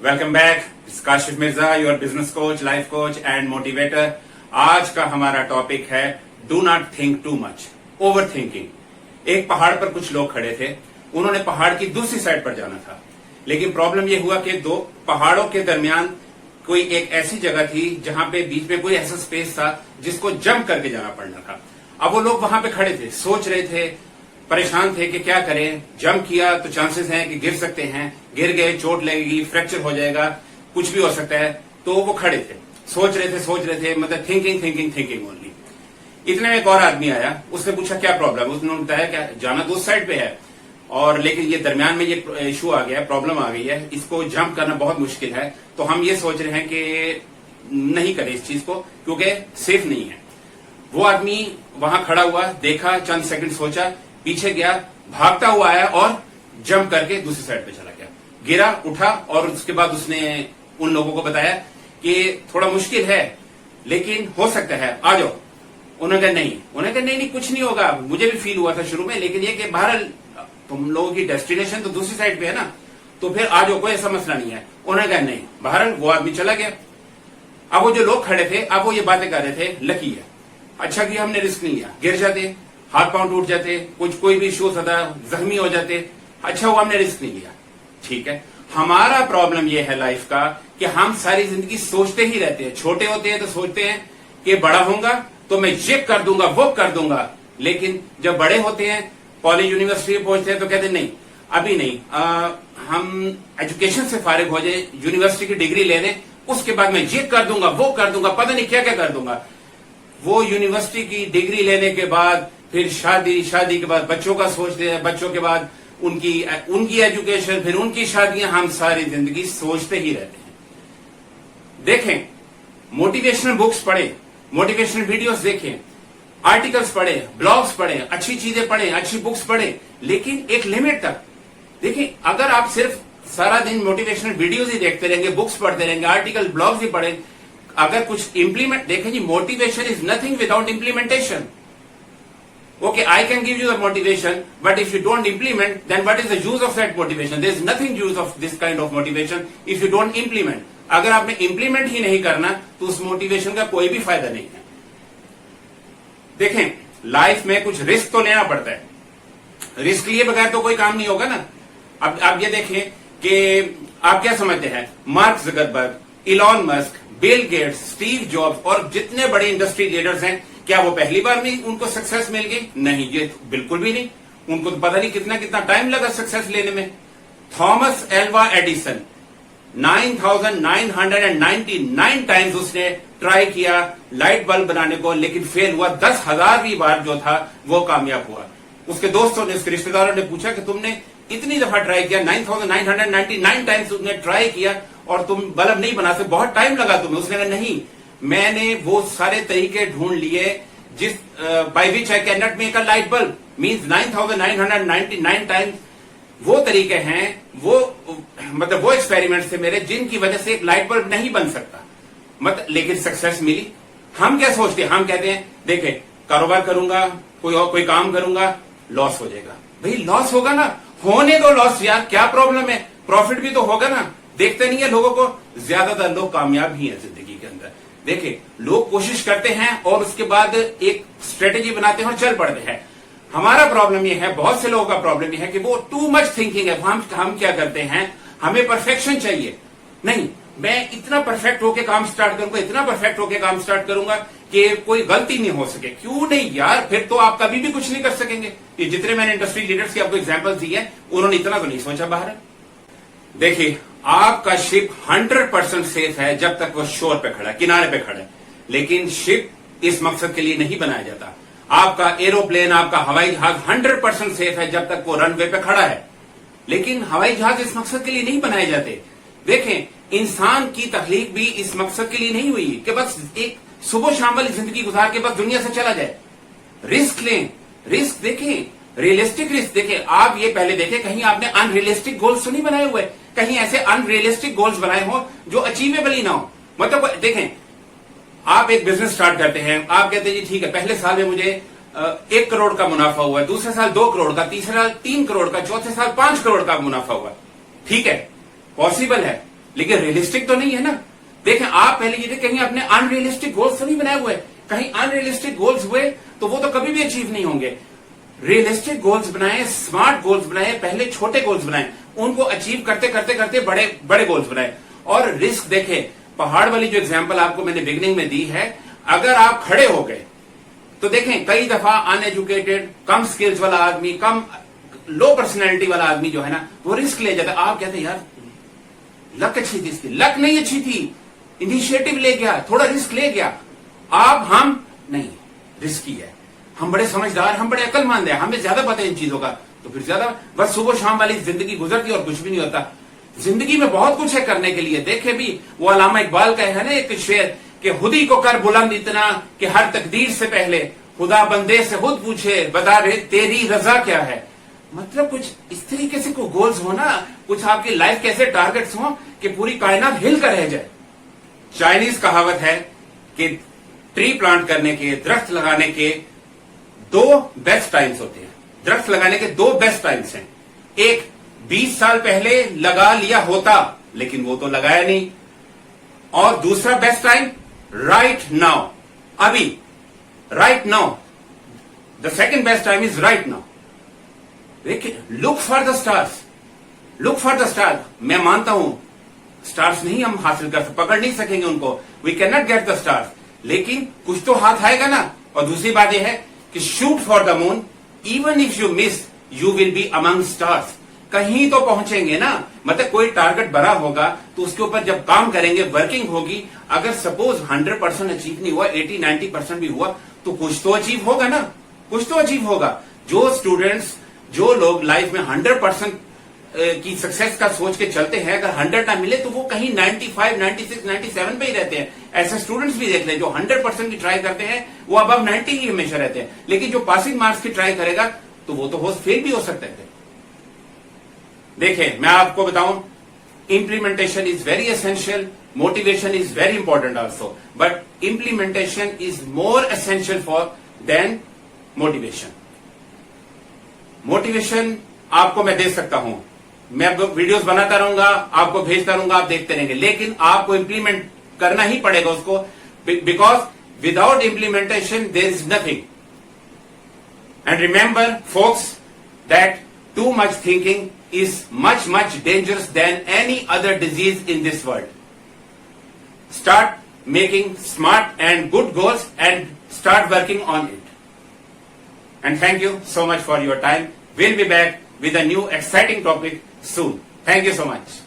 Welcome back, Kashif Mirza, your business coach, life coach and motivator. आज का हमारा टॉपिक है do not think too much, over thinking. एक पहाड़ पर कुछ लोग खड़े थे, उन्होंने पहाड़ की दूसरी साइड पर जाना था, लेकिन प्रॉब्लम यह हुआ कि दो पहाड़ों के दरमियान कोई एक ऐसी जगह थी जहां पे बीच में कोई ऐसा स्पेस था जिसको जंप करके जाना पड़ना था। अब वो लोग वहां पे खड़े थे, सोच रहे थे, परेशान थे कि क्या करें। जंप किया तो चांसेस हैं कि गिर सकते हैं, गिर गए चोट लगेगी, फ्रैक्चर हो जाएगा, कुछ भी हो सकता है। तो वो खड़े थे, सोच रहे थे, मतलब थिंकिंग ओनली। इतने में एक और आदमी आया, उसने पूछा क्या प्रॉब्लम। उसने बताया क्या जाना तो उस साइड पे है, और लेकिन ये दरमियान में ये इशू आ गया, प्रॉब्लम आ गई है, इसको जंप करना बहुत मुश्किल है। तो हम ये सोच रहे हैं कि नहीं करें इस चीज को, क्योंकि सेफ नहीं है। वो आदमी वहां खड़ा हुआ, देखा, चंद सेकंड सोचा, पीछे गया, भागता हुआ आया और जंप करके दूसरी साइड पे चला गया। गिरा, उठा, और उसके बाद उसने उन लोगों को बताया कि थोड़ा मुश्किल है लेकिन हो सकता है, आ जाओ। उन्होंने कहा नहीं, कुछ नहीं होगा। मुझे भी फील हुआ था शुरू में, लेकिन ये कि बहरहाल तुम लोगों की डेस्टिनेशन तो दूसरी साइड पे है ना, तो फिर आ जाओ, कोई ऐसा मसला नहीं है। उन्होंने कहा नहीं। बहरहाल वो आदमी चला गया। अब वो जो लोग खड़े थे, अब वो ये बातें कर रहे थे, लकी है, अच्छा किया हमने रिस्क नहीं लिया, गिर जाते, हाथ पांव टूट जाते, कोई भी इशू होता, जख्मी हो जाते, अच्छा हुआ हमने रिस्क नहीं लिया। ठीक है, हमारा प्रॉब्लम यह है लाइफ का कि हम सारी जिंदगी सोचते ही रहते हैं। छोटे होते हैं तो सोचते हैं कि बड़ा होऊंगा तो मैं ये कर दूंगा, वो कर दूंगा, लेकिन जब बड़े होते हैं, कॉलेज यूनिवर्सिटी में पहुंचते हैं, तो कहते नहीं, अभी नहीं, हम एजुकेशन से फारिग हो जाए, यूनिवर्सिटी की डिग्री ले लें, उसके बाद मैं ये कर दूंगा, वो कर दूंगा, पता नहीं क्या क्या कर दूंगा। वो यूनिवर्सिटी की डिग्री लेने के बाद फिर शादी के बाद बच्चों का सोचते हैं, बच्चों के बाद उनकी एजुकेशन, फिर उनकी शादियां, हम सारी जिंदगी सोचते ही रहते हैं। देखें, मोटिवेशनल बुक्स पढ़ें, मोटिवेशनल वीडियोस देखें, आर्टिकल्स पढ़ें, ब्लॉग्स पढ़ें, अच्छी चीजें पढ़ें, अच्छी बुक्स पढ़ें, लेकिन एक लिमिट तक। देखिए, अगर आप सिर्फ सारा दिन मोटिवेशनल वीडियोस ही देखते रहेंगे, बुक्स पढ़ते रहेंगे, आर्टिकल, ब्लॉग्स ही पढ़ें, अगर कुछ इंप्लीमेंट, देखें जी, motivation is nothing without implementation. Okay, I can give you the motivation, but if you don't implement, then what is the use of that motivation? There is nothing use of this kind of motivation if you don't implement. अगर आपने implement ही नहीं करना, तो उस motivation का कोई भी फायदा नहीं है। देखें, लाइफ में कुछ रिस्क तो लेना पड़ता है, रिस्क लिए बगैर तो कोई काम नहीं होगा ना। अब आप ये देखें कि आप क्या समझते हैं, mark Zuckerberg, Elon Musk, Bill Gates, Steve jobs और जितने बड़े इंडस्ट्री लीडर्स हैं, क्या वो पहली बार में उनको सक्सेस मिल गई? नहीं, ये बिल्कुल भी नहीं। उनको तो पता नहीं कितना कितना टाइम लगा सक्सेस लेने में। थॉमस एल्वा एडिसन 9,999 टाइम्स उसने ट्राई किया लाइट बल्ब बनाने को, लेकिन फेल हुआ। 10,000वीं बार जो था वो कामयाब हुआ। उसके दोस्तों ने, उसके रिश्तेदारों ने पूछा कि तुमने इतनी दफा ट्राई किया, 9,999 टाइम्स तुमने ट्राई किया और तुम बल्ब नहीं बना सकते, बहुत टाइम लगा तुम्हें। उसने कहा नहीं, मैंने वो सारे तरीके ढूंढ लिए जिस by which I can not make a light bulb, means 9,999 times वो तरीके हैं, वो मतलब वो एक्सपेरिमेंट्स थे मेरे, जिनकी वजह से एक लाइट बल्ब नहीं बन सकता, मतलब लेकिन सक्सेस मिली। हम क्या सोचते हैं, हम कहते हैं देखे, कारोबार करूंगा, कोई काम करूंगा, लॉस हो जाएगा। भाई लॉस होगा ना, होने दो लॉस यार, क्या प्रॉब्लम है, प्रॉफिट भी तो होगा ना। देखते नहीं है लोगों को, ज्यादातर लोग कामयाब ही है जिंदगी के अंदर। देखिए, लोग कोशिश करते हैं और उसके बाद एक स्ट्रेटेजी बनाते हैं और चल पड़ते हैं। हमारा प्रॉब्लम यह है, बहुत से लोगों का प्रॉब्लम यह है कि वो टू मच थिंकिंग है। हम क्या करते हैं, हमें परफेक्शन चाहिए। नहीं, मैं इतना परफेक्ट होके काम स्टार्ट करूंगा, इतना परफेक्ट होके काम स्टार्ट करूंगा कि कोई गलती नहीं हो सके। क्यों नहीं यार, फिर तो आप कभी भी कुछ नहीं कर सकेंगे। ये जितने मैंने इंडस्ट्री लीडर्स की आपको एग्जाम्पल दी है, उन्होंने इतना तो नहीं सोचा बाहर। देखिए, आपका शिप 100% सेफ है जब तक वो शोर पे खड़ा है, किनारे पे खड़ा है, लेकिन शिप इस मकसद के लिए नहीं बनाया जाता। आपका एरोप्लेन, आपका हवाई जहाज 100% सेफ है जब तक वो रनवे पे खड़ा है, लेकिन हवाई जहाज इस मकसद के लिए नहीं बनाए जाते। देखें, इंसान की तख्लीक भी इस मकसद के लिए नहीं हुई कि बस एक सुबह शाम वाली जिंदगी गुजार के बस दुनिया से चला जाए। रिस्क लें, रिस्क देखें, रियलिस्टिक रिस्क देखें। आप ये पहले देखें, कहीं आपने अनरियलिस्टिक गोल्स तो नहीं बनाए हुए, कहीं ऐसे अनरियलिस्टिक गोल्स बनाए हो जो अचीवेबल ही ना हो। मतलब देखें, आप एक बिजनेस स्टार्ट करते हैं, आप कहते हैं जी ठीक है, पहले साल में मुझे 1 करोड़ का मुनाफा हुआ, दूसरे साल 2 करोड़ का, तीसरे साल 3 करोड़ का, चौथे साल 5 करोड़ का मुनाफा हुआ। ठीक है, पॉसिबल है, लेकिन रियलिस्टिक तो नहीं है ना। देखें, आप पहले ये कहीं अपने अनरियलिस्टिक गोल्स तो नहीं बनाए हुए। कहीं अनरियलिस्टिक गोल्स हुए तो वो तो कभी भी अचीव नहीं होंगे। रियलिस्टिक गोल्स बनाए, स्मार्ट गोल्स बनाए, पहले छोटे गोल्स बनाए, उनको अचीव करते करते करते बड़े बड़े गोल्स बनाए। और रिस्क देखें, पहाड़ वाली जो एग्जांपल आपको मैंने बिगिनिंग में दी है, अगर आप खड़े हो गए तो देखें कई दफा अनएजुकेटेड, कम स्किल्स वाला आदमी, कम लो पर्सनैलिटी वाला आदमी जो है ना, वो रिस्क ले जाता है। आप कहते हैं यार लक अच्छी थी इसकी, लक नहीं अच्छी थी, इनिशिएटिव ले गया, थोड़ा रिस्क ले गया। आप हम नहीं, रिस्की है, हम बड़े समझदार, हम बड़े अक्लमंद हैं, हमें ज्यादा पता है इन चीजों का, तो फिर ज्यादा बस सुबह शाम वाली जिंदगी गुजरती और कुछ भी नहीं होता। जिंदगी में बहुत कुछ है करने के लिए। देखे भी वो अल्लामा इकबाल का है ना एक शेर कि खुदी को कर बुलंद इतना कि हर तकदीर से पहले खुदा बंदे से खुद पूछे बता रहे तेरी रजा क्या है। मतलब कुछ इस तरीके से कोई गोल्स हो ना, कुछ आपकी लाइफ के ऐसे टारगेट्स हो कि पूरी कायनात हिल कर रह जाए। चाइनीज कहावत है कि ट्री प्लांट करने के, दरख्त लगाने के दो बेस्ट टाइम्स होते हैं। दरख्त लगाने के दो बेस्ट टाइम्स हैं। एक 20 साल पहले लगा लिया होता, लेकिन वो तो लगाया नहीं। और दूसरा बेस्ट टाइम राइट नाउ, अभी, right now. The second best time is right now. देखिए, look for the stars, look for the star. मैं मानता हूं स्टार्स नहीं हम हासिल कर सकते, पकड़ नहीं सकेंगे उनको, we can not get the stars, लेकिन कुछ तो हाथ आएगा ना। और दूसरी बात यह है कि shoot for the moon, even if you miss you will be among stars. कहीं तो पहुंचेंगे ना। मतलब कोई टारगेट बड़ा होगा तो उसके ऊपर जब काम करेंगे, वर्किंग होगी, अगर सपोज 100% अचीव नहीं हुआ, 80-90% भी हुआ, तो कुछ तो अचीव होगा ना, कुछ तो अचीव होगा। जो स्टूडेंट्स, जो लोग लाइफ में 100% की सक्सेस का सोच के चलते हैं, अगर 100 ना मिले तो वो कहीं 95, 96, 97 पे ही रहते हैं। ऐसे स्टूडेंट्स भी देख लें जो 100% की ट्राई करते हैं, वो अबव 90 ही हमेशा रहते हैं। लेकिन जो पासिंग मार्क्स की ट्राई करेगा तो वो तो फेल भी हो सकते थे। देखें, मैं आपको बताऊं, implementation is very essential, motivation is very important also, but implementation is more essential for than motivation. Motivation आपको मैं दे सकता हूं, मैं वीडियोस बनाता रहूंगा, आपको भेजता रहूंगा, आप देखते रहेंगे, लेकिन आपको इंप्लीमेंट करना ही पड़ेगा उसको, because without implementation there is nothing. And remember folks that too much thinking is much dangerous than any other disease in this world. Start making smart and good goals and start working on it. And thank you so much for your time. We'll be back with a new exciting topic soon. Thank you so much.